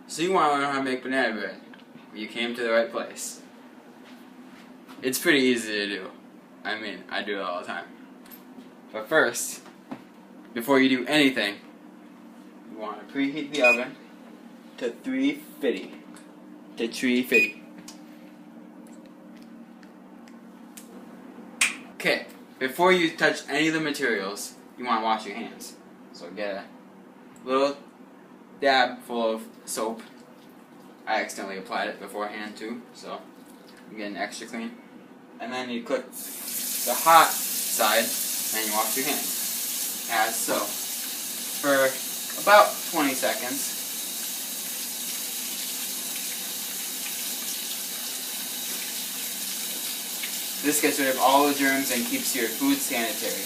So you want to learn how to make banana bread. You came to the right place. It's pretty easy to do. I mean, I do it all the time. But first, before you do anything, you want to preheat the oven to 350. To 350. Okay, before you touch any of the materials, you want to wash your hands. So get a little dab full of soap. I accidentally applied it beforehand too, so I'm getting extra clean. And then you click the hot side and you wash your hands. As so. For about 20 seconds. This gets rid of all the germs and keeps your food sanitary.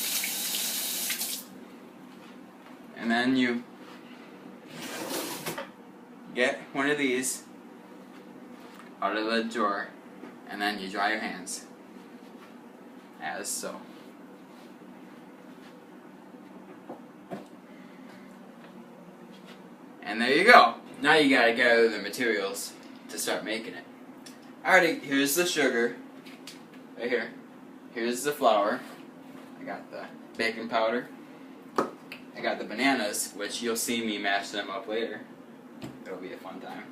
And then you get one of these out of the drawer, and then you dry your hands, as so. And there you go. Now you gotta gather the materials to start making it. Alrighty, here's the sugar, right here. Here's the flour. I got the baking powder. I got the bananas, which you'll see me mash them up later. It'll be a fun time.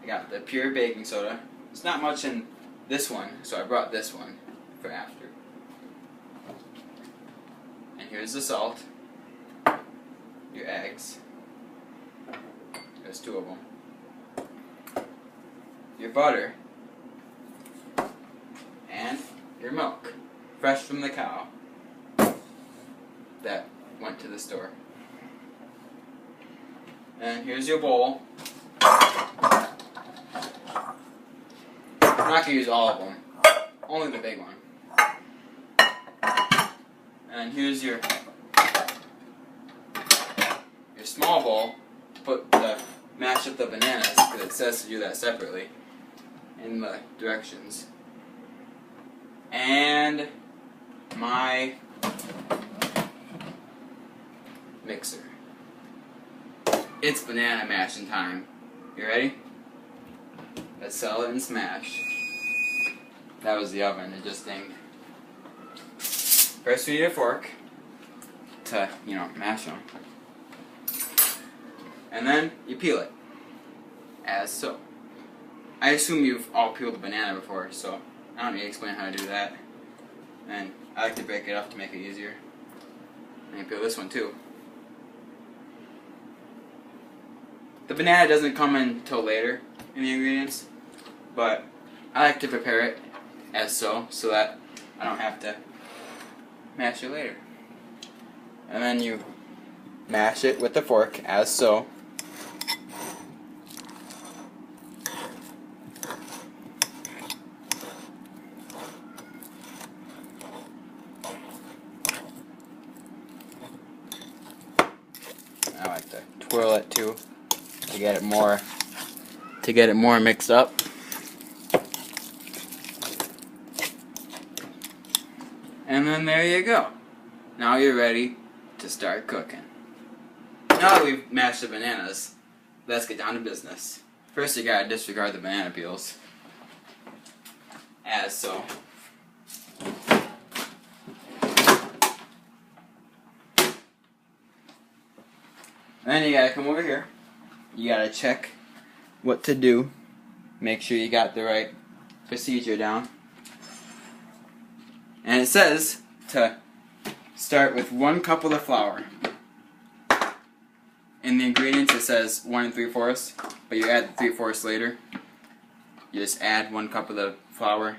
I got the pure baking soda. There's not much in this one, so I brought this one for after. And here's the salt. Your eggs. There's 2 of them. Your butter. And your milk. Fresh from the cow that went to the store. And here's your bowl. I'm not going to use all of them, only the big one. And here's your small bowl. Mash up the bananas, because it says to do that separately in the directions. And my mixer. It's banana mashing time. You ready? Let's sell it and smash. That was the oven, it just dinged. First we need a fork to, mash them. And then you peel it, as so. I assume you've all peeled a banana before, so I don't need to explain how to do that. And I like to break it up to make it easier. And you peel this one too. The banana doesn't come in until later in the ingredients, but I like to prepare it as so that I don't have to mash it later. And then you mash it with the fork as so. I like to twirl it too to get it more mixed up. And then there you go. Now you're ready to start cooking. Now that we've mashed the bananas, let's get down to business. First you gotta disregard the banana peels. As so. Then you gotta come over here. You gotta check what to do. Make sure you got the right procedure down. And it says to start with 1 cup of the flour. In the ingredients it says 1 3/4, but you add 3/4 later. You just add 1 cup of the flour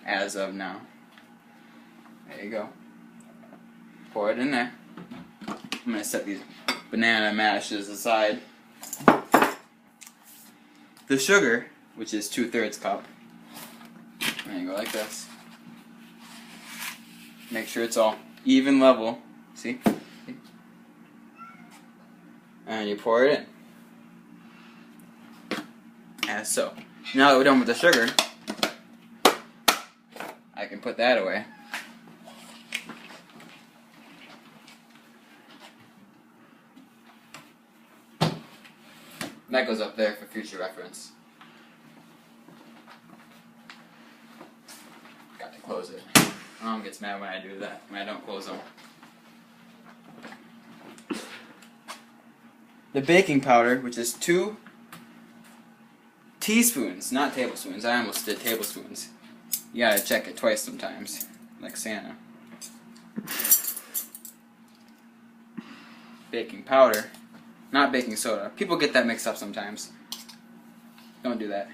as of now. There you go. Pour it in there. I'm going to set these banana mashes aside. The sugar, which is 2/3 cup. There you go, like this. Make sure it's all even level. See? And you pour it in. As so. Now that we're done with the sugar, I can put that away. That goes up there for future reference. Got to close it. Mom gets mad when I do that, when I don't close them. The baking powder, which is 2 teaspoons, not tablespoons. I almost did tablespoons. You gotta check it twice sometimes, like Santa. Baking powder, not baking soda. People get that mixed up sometimes. Don't do that.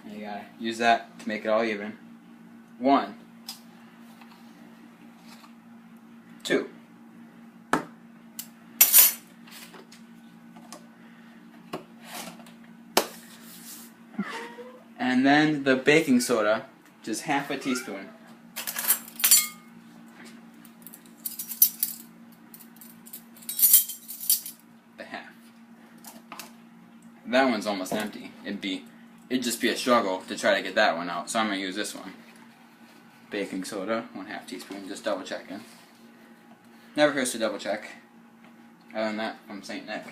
And you gotta use that to make it all even. 1, 2. And then the baking soda, which is half a teaspoon. The half. That one's almost empty. It'd just be a struggle to try to get that one out, so I'm gonna use this one. Baking soda, 1/2 teaspoon, just double checking. Never hurts to double check. Other than that, I'm Saint Nick.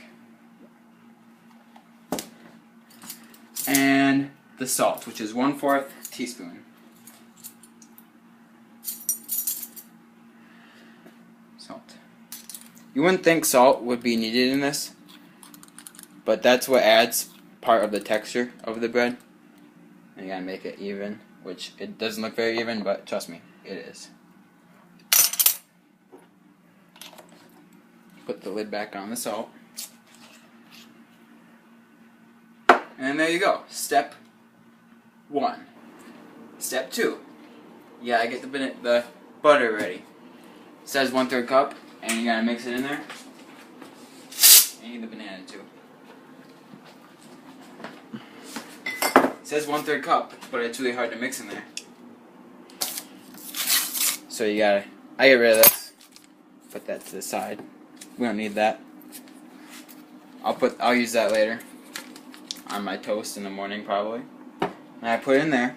And the salt, which is 1/4 teaspoon. Salt. You wouldn't think salt would be needed in this, but that's what adds part of the texture of the bread. And you gotta make it even, which it doesn't look very even, but trust me, it is. Put the lid back on the salt. And there you go. Step 1. Step 2. You gotta get the butter ready. It says 1/3 cup, and you gotta mix it in there. And you need the banana too. It says 1/3 cup, but it's really hard to mix in there. So I get rid of this. Put that to the side. We don't need that. I'll use that later on my toast in the morning probably. And I put it in there,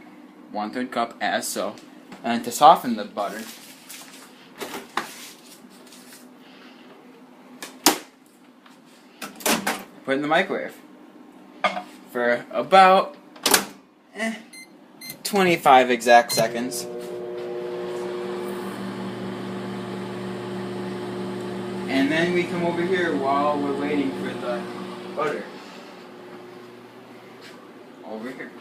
1/3 cup as so. And to soften the butter, put it in the microwave for about 25 exact seconds. And then we come over here while we're waiting for the butter. Over here.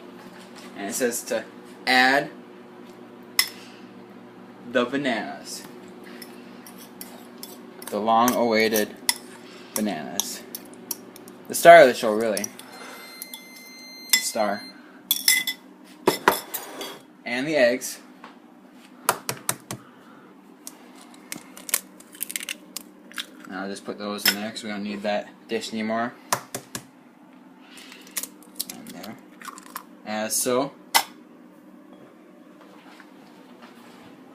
And it says to add the bananas. The long-awaited bananas. The star of the show, really. The star. And the eggs. And I'll just put those in there because we don't need that dish anymore. And there. As so.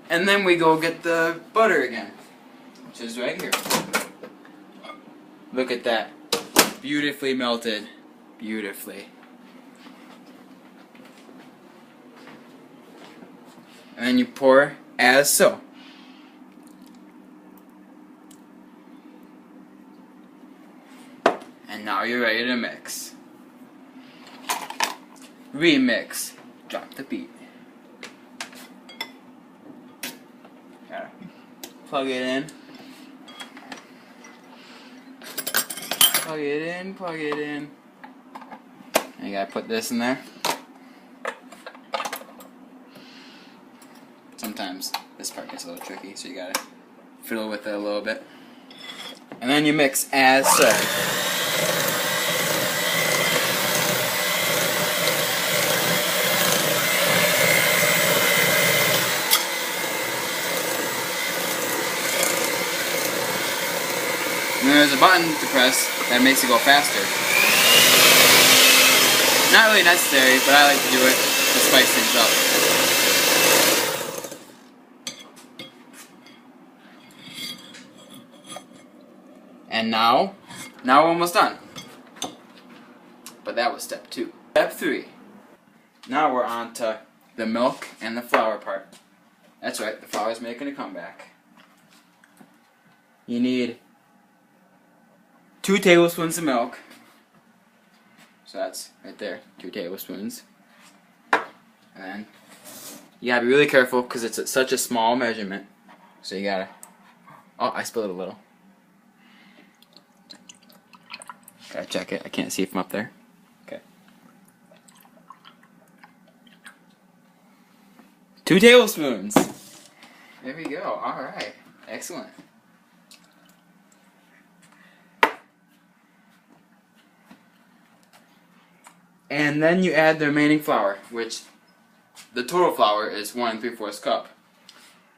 And then we go get the butter again, which is right here. Look at that. Beautifully melted. Beautifully. And then you pour as so. And now you're ready to mix. Remix. Drop the beat. Gotta plug it in. Plug it in, plug it in. And you gotta put this in there. Sometimes this part gets a little tricky, so you gotta fiddle with it a little bit. And then you mix as so. And there's a button to press that makes it go faster. Not really necessary, but I like to do it to spice things up. And now we're almost done. But that was step 2. Step 3. Now we're on to the milk and the flour part. That's right, the flour's making a comeback. You need 2 tablespoons of milk, So that's right there, 2 tablespoons. And then you gotta be really careful because it's such a small measurement. So you gotta. Oh, I spilled it a little. Gotta check it. I can't see from up there. Okay. 2 tablespoons. There we go. All right. Excellent. And then you add the remaining flour, which the total flour is 1 3/4 cup.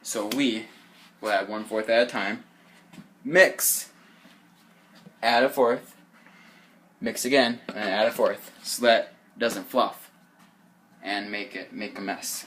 So we will add 1/4 at a time. Mix. Add a fourth. Mix again, and add a fourth, so that it doesn't fluff and make a mess.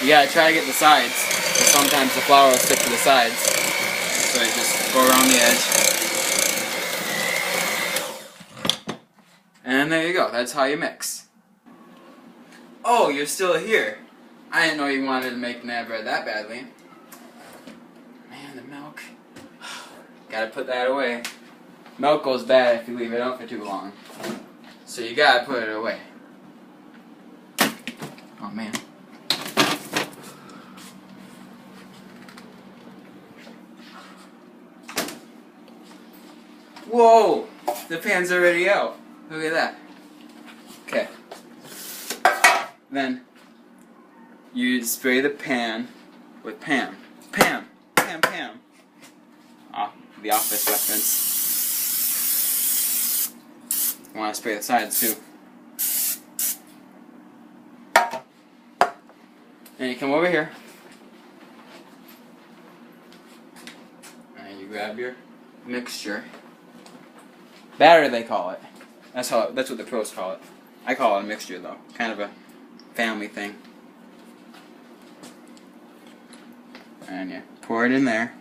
You gotta try to get the sides, because sometimes the flour will stick to the sides. So you just go around the edge. And there you go, that's how you mix. Oh, you're still here. I didn't know you wanted to make naan bread that badly. Man, the milk. Gotta put that away. Milk goes bad if you leave it out for too long. So you gotta put it away. Oh man. Whoa! The pan's already out. Look at that. Okay. Then you spray the pan with Pam. Pam! Pam, Pam! Oh, the Office reference. You want to spray the sides too. And you come over here. And you grab your mixture. Batter, they call it. That's what the pros call it. I call it a mixture, though. Kind of a family thing. And you pour it in there.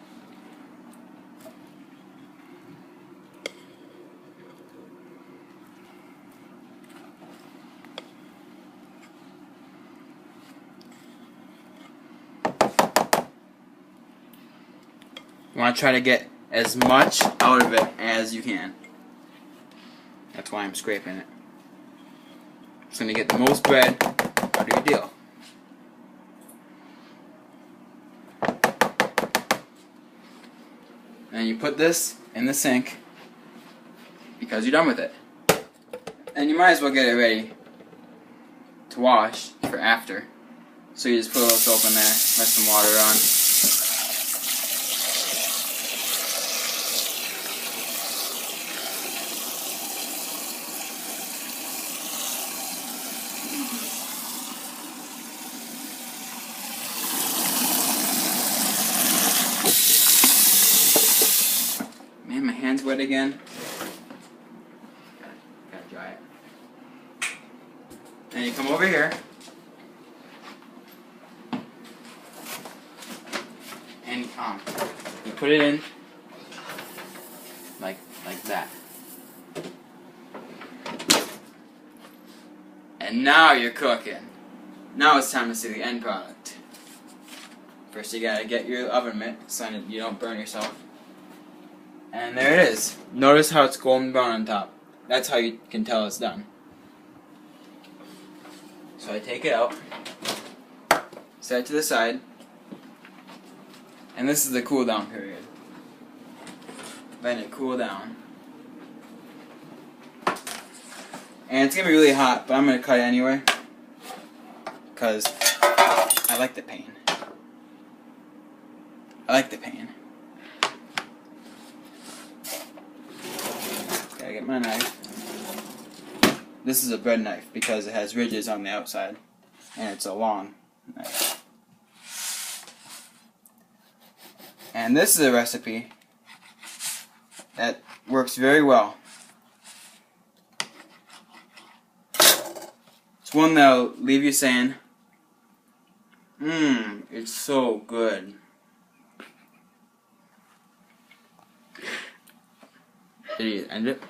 You want to try to get as much out of it as you can. That's why I'm scraping it. It's going to get the most bread out of your deal. And you put this in the sink because you're done with it. And you might as well get it ready to wash for after. So you just put a little soap in there, let some water on. Man, my hand's wet again. Gotta dry it. And you come over here. And you put it in like that. And now you're cooking. Now it's time to see the end product. First you gotta get your oven mitt so that you don't burn yourself. And there it is. Notice how it's golden brown on top. That's how you can tell it's done. So I take it out, set it to the side, and this is the cool down period. Let it cool down. And it's going to be really hot, but I'm going to cut it anyway, because I like the pain. I like the pain. Gotta get my knife. This is a bread knife because it has ridges on the outside. and it's a long knife. And this is a recipe that works very well. It's one that'll leave you saying, it's so good. Did you end it?